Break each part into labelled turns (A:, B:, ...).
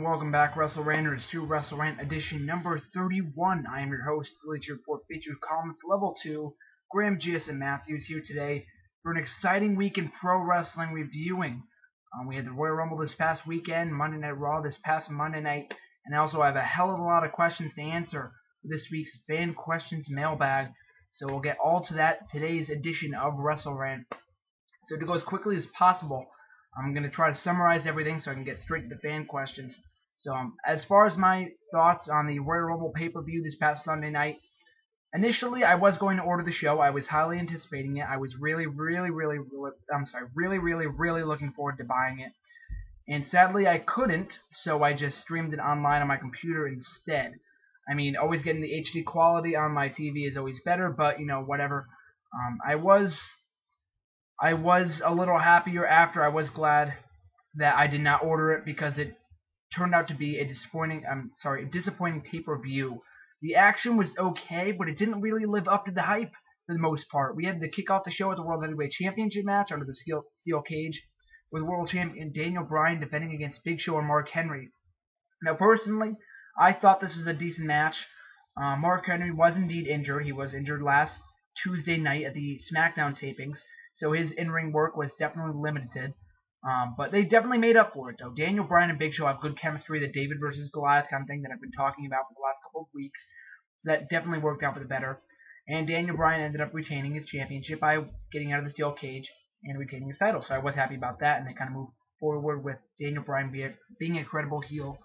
A: and welcome back, WrestleRanters, to WrestleRant edition number 31. I am your host, Bleacher, featured Columnist Level 2, Graham, G.S., and Matthews here today for an exciting week in pro wrestling reviewing. We had the Royal Rumble this past weekend, Monday Night Raw this past Monday night, and I also have a hell of a lot of questions to answer for this week's fan questions mailbag. So we'll get all to that today's edition of WrestleRant. So to go as quickly as possible, I'm going to try to summarize everything so I can get straight to the fan questions. So as far as my thoughts on the Royal Rumble pay-per-view this past Sunday night, initially I was going to order the show. I was highly anticipating it. I was really looking forward to buying it. And sadly I couldn't, so I just streamed it online on my computer instead. I mean, always getting the HD quality on my TV is always better, but you know, whatever. I was a little happier after. I was glad that I did not order it because it turned out to be a disappointing pay-per-view. The action was okay, but it didn't really live up to the hype for the most part. We had to kick off the show with the World Heavyweight Championship match under the steel cage, with World Champion Daniel Bryan defending against Big Show and Mark Henry. Now, personally, I thought this was a decent match. Mark Henry was indeed injured. He was injured last Tuesday night at the SmackDown tapings, so his in-ring work was definitely limited. But they definitely made up for it, though. Daniel Bryan and Big Show have good chemistry, the David versus Goliath kind of thing that I've been talking about for the last couple of weeks. So that definitely worked out for the better. And Daniel Bryan ended up retaining his championship by getting out of the steel cage and retaining his title. So I was happy about that, and they kind of moved forward with Daniel Bryan being a credible heel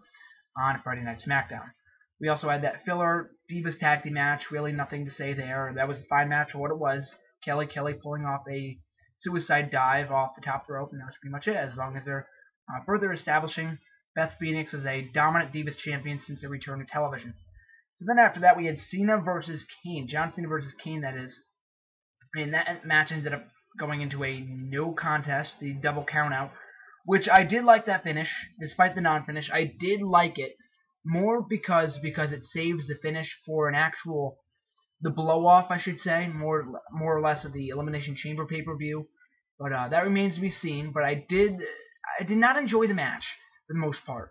A: on Friday Night SmackDown. We also had that filler Divas Tag Team match. Really nothing to say there. That was a fine match for what it was. Kelly pulling off a suicide dive off the top rope, and that was pretty much it, as long as they're further establishing Beth Phoenix as a dominant Divas champion since their return to television. So then after that, we had Cena versus Kane. John Cena versus Kane, that is. And that match ended up going into a no contest, the double countout, which I did like that finish, despite the non-finish. I did like it more because it saves the finish for an actual, the blow-off, I should say, more or less of the Elimination Chamber pay-per-view. But that remains to be seen. But I did not enjoy the match for the most part.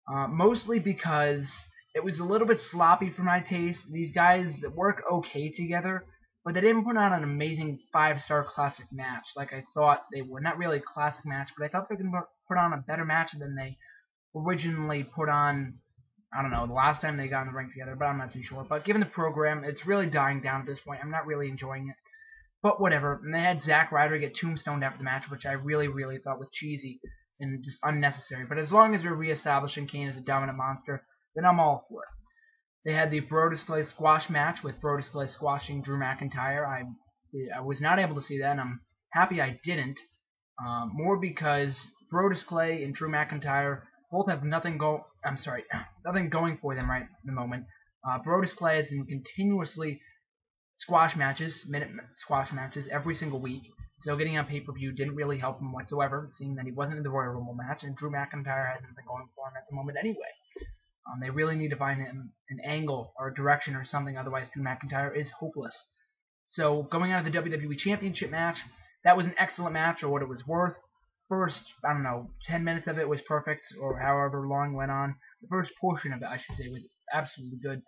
A: Mostly because it was a little bit sloppy for my taste. These guys work okay together, but they didn't put on an amazing 5-star classic match like I thought they would. Not really a classic match, but I thought they could put on a better match than they originally put on. I don't know, the last time they got in the ring together, but I'm not too sure. But given the program, it's really dying down at this point. I'm not really enjoying it. But whatever. And they had Zack Ryder get tombstoned after the match, which I really thought was cheesy and just unnecessary. But as long as they're reestablishing Kane as a dominant monster, then I'm all for it. They had the Bro Display Squash match with Bro Display squashing Drew McIntyre. I was not able to see that, and I'm happy I didn't. More because Bro Display and Drew McIntyre both have nothing going for them right at the moment. Bro Display is in continuously minute squash matches every single week. So getting on pay-per-view didn't really help him whatsoever, seeing that he wasn't in the Royal Rumble match, and Drew McIntyre had nothing going for him at the moment anyway. They really need to find an angle or a direction or something, otherwise Drew McIntyre is hopeless. So going out of the WWE Championship match, that was an excellent match for what it was worth. First, 10 minutes of it was perfect, or however long it went on. The first portion of it, I should say, was absolutely good.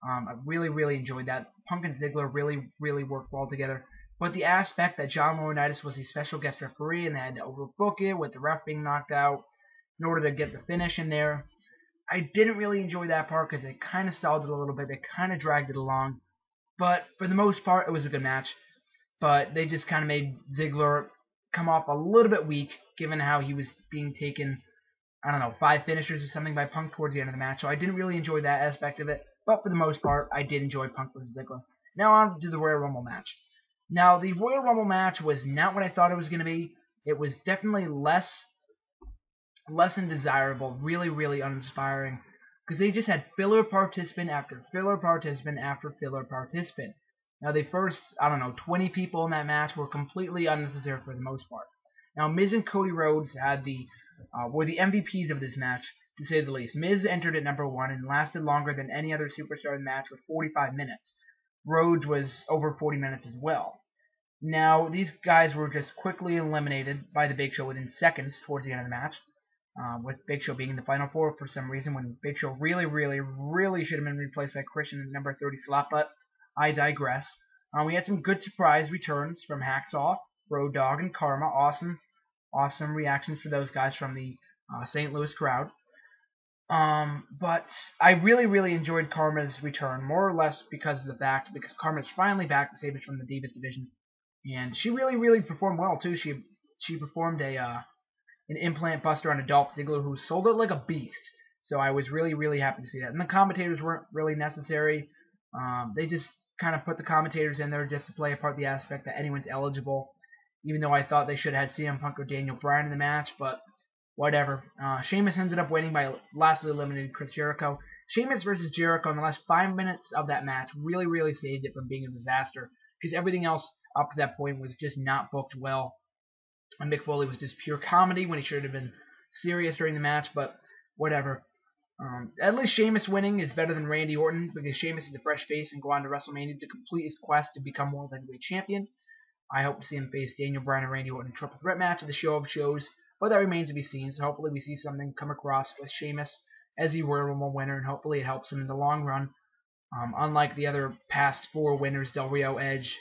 A: I really enjoyed that. Punk and Ziggler really worked well together. But the aspect that John Laurinaitis was a special guest referee and they had to overbook it with the ref being knocked out in order to get the finish in there, I didn't really enjoy that part because they kind of stalled it a little bit. They kind of dragged it along. But for the most part, it was a good match. But they just kind of made Ziggler come off a little bit weak, given how he was being taken, 5 finishers or something by Punk towards the end of the match. So I didn't really enjoy that aspect of it. But for the most part, I did enjoy Punk versus Ziggler. Now on to the Royal Rumble match. Now, the Royal Rumble match was not what I thought it was going to be. It was definitely less than desirable, really uninspiring, because they just had filler participant after filler participant after filler participant. Now, the first, 20 people in that match were completely unnecessary for the most part. Now, Miz and Cody Rhodes were the MVPs of this match, to say the least. Miz entered at number 1 and lasted longer than any other superstar in the match with 45 minutes. Rhodes was over 40 minutes as well. Now, these guys were just quickly eliminated by the Big Show within seconds towards the end of the match. with Big Show being in the Final Four for some reason, when Big Show really should have been replaced by Christian in the number 30 slot, but I digress. We had some good surprise returns from Hacksaw, Road Dogg, and Karma. Awesome reactions for those guys from the St. Louis crowd. But I really enjoyed Karma's return, more or less because Karma's finally back to save us from the Divas division, and she really performed well too. She performed an implant buster on a Dolph Ziggler who sold it like a beast. So I was really happy to see that. And the commentators weren't really necessary. They just kind of put the commentators in there just to play a part of the aspect that anyone's eligible. Even though I thought they should have had CM Punk or Daniel Bryan in the match, but whatever. Sheamus ended up winning by lastly eliminating Chris Jericho. Sheamus versus Jericho in the last 5 minutes of that match really saved it from being a disaster, because everything else up to that point was just not booked well. And Mick Foley was just pure comedy when he should have been serious during the match, but whatever. At least Sheamus winning is better than Randy Orton, because Sheamus is a fresh face and go on to WrestleMania to complete his quest to become World Heavyweight Champion. I hope to see him face Daniel Bryan and Randy Orton in a triple threat match at the show of shows, but that remains to be seen, so hopefully we see something come across with Sheamus as the Royal Rumble winner, and hopefully it helps him in the long run. Unlike the other past 4 winners, Del Rio, Edge,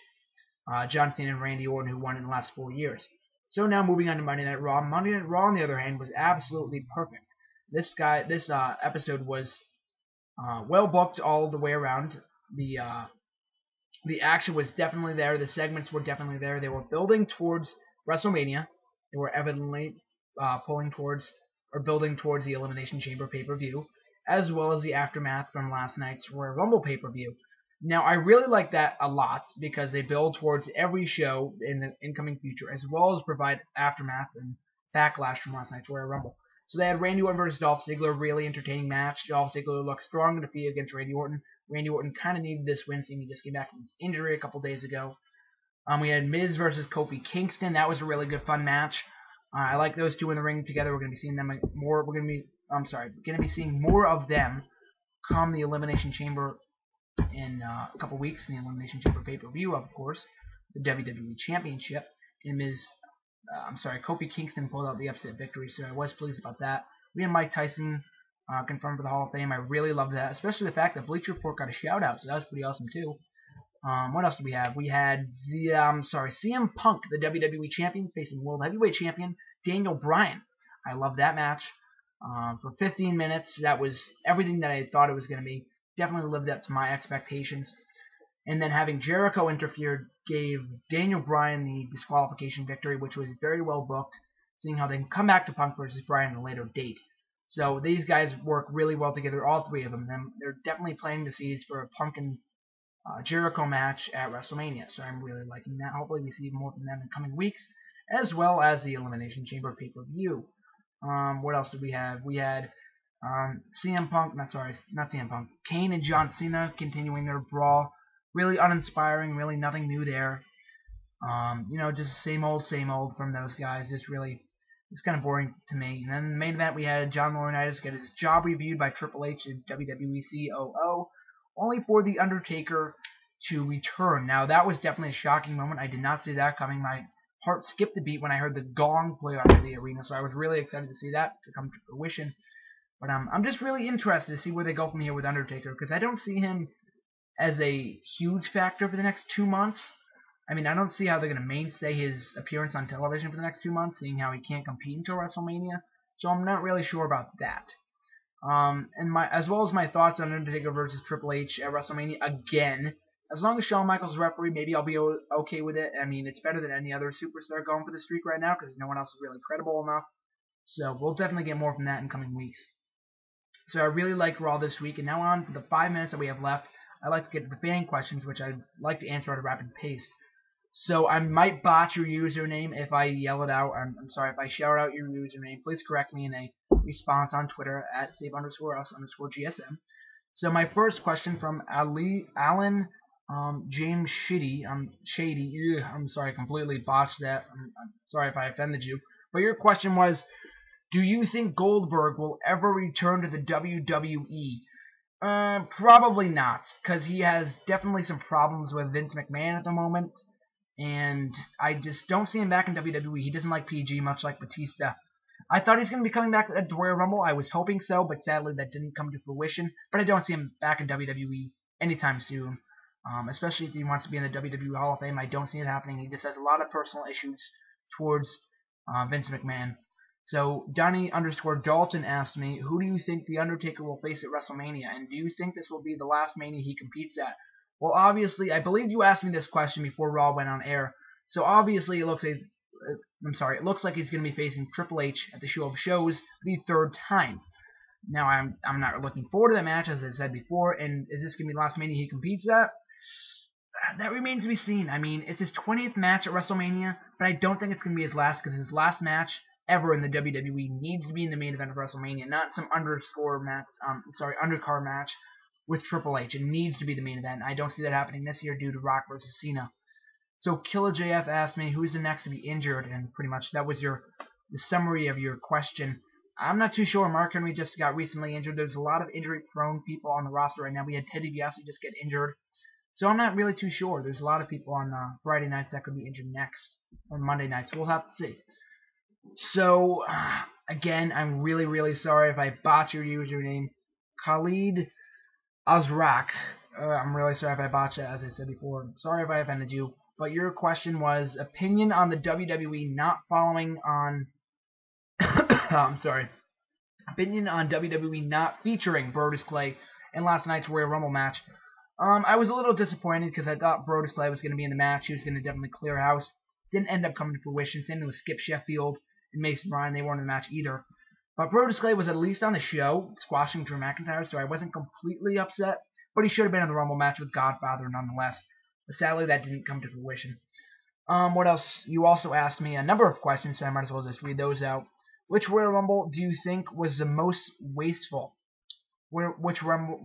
A: John Cena, and Randy Orton, who won in the last 4 years. So now moving on to Monday Night Raw. Monday Night Raw, on the other hand, was absolutely perfect. This episode was well booked all the way around. The action was definitely there. The segments were definitely there. They were building towards WrestleMania. They were evidently building towards the Elimination Chamber pay-per-view, as well as the aftermath from last night's Royal Rumble pay-per-view. Now, I really like that a lot, because they build towards every show in the incoming future, as well as provide aftermath and backlash from last night's Royal Rumble. So they had Randy Orton versus Dolph Ziggler, really entertaining match. Dolph Ziggler looked strong in defeat against Randy Orton. Randy Orton kind of needed this win, seeing he just came back from his injury a couple days ago. We had Miz versus Kofi Kingston. That was a really good, fun match. I like those two in the ring together. We're going to be seeing them more. We're going to be seeing more of them come the Elimination Chamber in a couple weeks, in the Elimination Chamber pay-per-view, of course, the WWE Championship. And Kofi Kingston pulled out the upset victory, so I was pleased about that. We had Mike Tyson confirmed for the Hall of Fame. I really loved that, especially the fact that Bleacher Report got a shout-out, so that was pretty awesome, too. What else do we have? We had CM Punk, the WWE Champion, facing World Heavyweight Champion Daniel Bryan. I love that match. For 15 minutes, that was everything that I thought it was going to be. Definitely lived up to my expectations. And then having Jericho interfere gave Daniel Bryan the disqualification victory, which was very well booked, seeing how they can come back to Punk versus Bryan at a later date. So these guys work really well together, all 3 of them. They're definitely planting the seeds for a Punk and Jericho match at WrestleMania. So I'm really liking that. Hopefully we see more from them in coming weeks, as well as the Elimination Chamber pay-per-view. What else did we have? We had CM Punk, not CM Punk, Kane and John Cena continuing their brawl. Really uninspiring, really nothing new there. Just same old from those guys. It's kind of boring to me. And then in the main event, we had John Laurinaitis get his job reviewed by Triple H and WWE COO, only for The Undertaker to return. Now, that was definitely a shocking moment. I did not see that coming. My heart skipped a beat when I heard the gong play out of the arena, so I was really excited to see that to come to fruition. But I'm just really interested to see where they go from here with Undertaker, because I don't see him as a huge factor for the next 2 months. I mean, I don't see how they're going to mainstay his appearance on television for the next 2 months, seeing how he can't compete until WrestleMania. So I'm not really sure about that. As well as my thoughts on Undertaker versus Triple H at WrestleMania again. As long as Shawn Michaels is referee, maybe I'll be okay with it. I mean, it's better than any other superstar going for the streak right now, because no one else is really credible enough. So we'll definitely get more from that in coming weeks. So I really liked Raw this week, and now on for the 5 minutes that we have left, I'd like to get to the fan questions, which I'd like to answer at a rapid pace. So I might botch your username if I yell it out. I'm sorry if I shout out your username. Please correct me in a response on Twitter at save_us_GSM. So my first question from Alan James Shady. I'm sorry, I completely botched that. I'm sorry if I offended you. But your question was, do you think Goldberg will ever return to the WWE? Probably not, because he has definitely some problems with Vince McMahon at the moment, and I just don't see him back in WWE. He doesn't like PG, much like Batista. I thought he's going to be coming back at the Royal Rumble. I was hoping so, but sadly that didn't come to fruition. But I don't see him back in WWE anytime soon, especially if he wants to be in the WWE Hall of Fame. I don't see it happening. He just has a lot of personal issues towards Vince McMahon. So Donnie_Dalton asked me, who do you think The Undertaker will face at WrestleMania? And do you think this will be the last Mania he competes at? Well, obviously, I believe you asked me this question before Raw went on air. So obviously, it looks like he's going to be facing Triple H at the Show of Shows the third time. Now, I'm not looking forward to that match, as I said before. And is this going to be the last Mania he competes at? That remains to be seen. I mean, it's his 20th match at WrestleMania, but I don't think it's going to be his last, because his last match ever in the WWE needs to be in the main event of WrestleMania, not some undercard match with Triple H. It needs to be the main event. I don't see that happening this year due to Rock versus Cena. So Killer JF asked me who's the next to be injured, and pretty much that was the summary of your question. I'm not too sure. Mark Henry just got recently injured. There's a lot of injury-prone people on the roster right now. We had Ted DiBiase just get injured. So I'm not really too sure. There's a lot of people on Friday nights that could be injured next, or Monday nights. We'll have to see. So, again, I'm really, really sorry if I botch your username. Khalid Azrak. I'm really sorry if I botched it, as I said before. Sorry if I offended you. But your question was opinion on the WWE not following on... Opinion on WWE not featuring Brodus Clay in last night's Royal Rumble match. I was a little disappointed because I thought Brodus Clay was going to be in the match. He was going to definitely clear house. Didn't end up coming to fruition. Same thing with Skip Sheffield and Mason Ryan. They weren't in the match either. But Brodus Clay was at least on the show, squashing Drew McIntyre, so I wasn't completely upset. But he should have been in the Rumble match with Godfather nonetheless. But sadly, that didn't come to fruition. What else? You also asked me a number of questions, so I might as well just read those out. Which Royal Rumble do you think was the most wasteful? Which Royal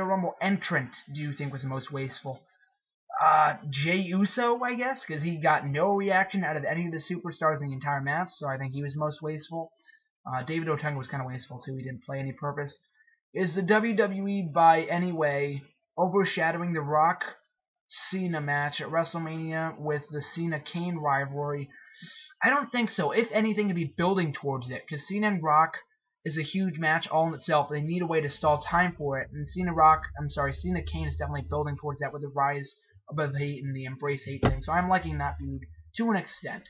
A: Rumble entrant do you think was the most wasteful? Jey Uso, I guess, because he got no reaction out of any of the superstars in the entire match, so I think he was most wasteful. David Otunga was kind of wasteful too. He didn't play any purpose. Is the WWE by any way overshadowing the Rock Cena match at WrestleMania with the Cena-Kane rivalry? I don't think so. If anything, to be building towards it, because Cena and Rock is a huge match all in itself. They need a way to stall time for it, and Cena-Kane is definitely building towards that with the rise above hate and the embrace hate thing. So I'm liking that feud to an extent.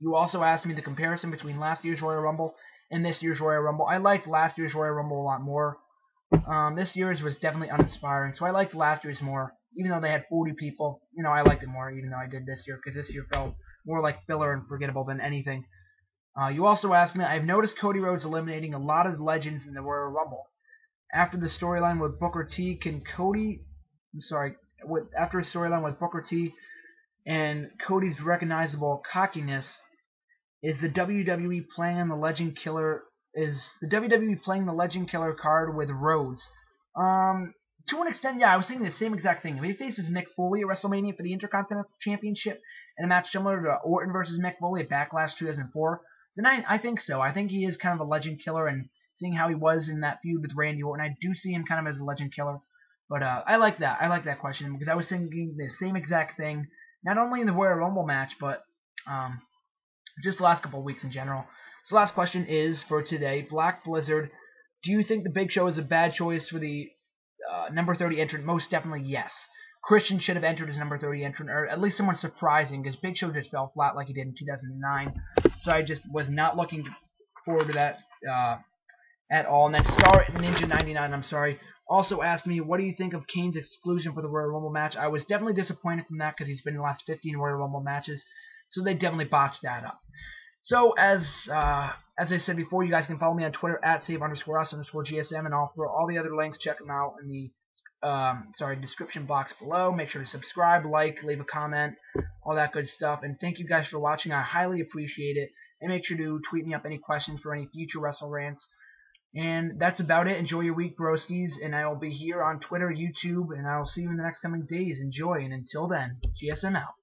A: You also asked me the comparison between last year's Royal Rumble and this year's Royal Rumble. I liked last year's Royal Rumble a lot more. This year's was definitely uninspiring, so I liked last year's more. Even though they had 40 people, I liked it more, even though I did this year, because this year felt more like filler and forgettable than anything. You also asked me, I've noticed Cody Rhodes eliminating a lot of legends in the Royal Rumble. After the storyline with Booker T, after a storyline with Booker T and Cody's recognizable cockiness, is the WWE playing the Legend Killer? Is the WWE playing the Legend Killer card with Rhodes? To an extent, yeah. I was saying the same exact thing. If he faces Mick Foley at WrestleMania for the Intercontinental Championship in a match similar to Orton versus Mick Foley at Backlash 2004, then I think so. I think he is kind of a Legend Killer, and seeing how he was in that feud with Randy Orton, I do see him kind of as a Legend Killer. But I like that. I like that question because I was thinking the same exact thing, not only in the Royal Rumble match, but just the last couple of weeks in general. So the last question is for today, Black Blizzard. Do you think the Big Show is a bad choice for the number 30 entrant? Most definitely yes. Christian should have entered as number 30 entrant, or at least someone surprising, because Big Show just fell flat like he did in 2009. So I just was not looking forward to that at all. And then Star Ninja 99, also asked me, what do you think of Kane's exclusion for the Royal Rumble match? I was definitely disappointed from that because he's been in the last 15 Royal Rumble matches, so they definitely botched that up. So as I said before, you guys can follow me on Twitter at @save_us_GSM, and for all the other links, check them out in the description box below. Make sure to subscribe, like, leave a comment, all that good stuff. And thank you guys for watching. I highly appreciate it. And make sure to tweet me up any questions for any future WrestleRants. And that's about it. Enjoy your week, broskies. And I will be here on Twitter, YouTube, and I will see you in the next coming days. Enjoy, and until then, GSM out.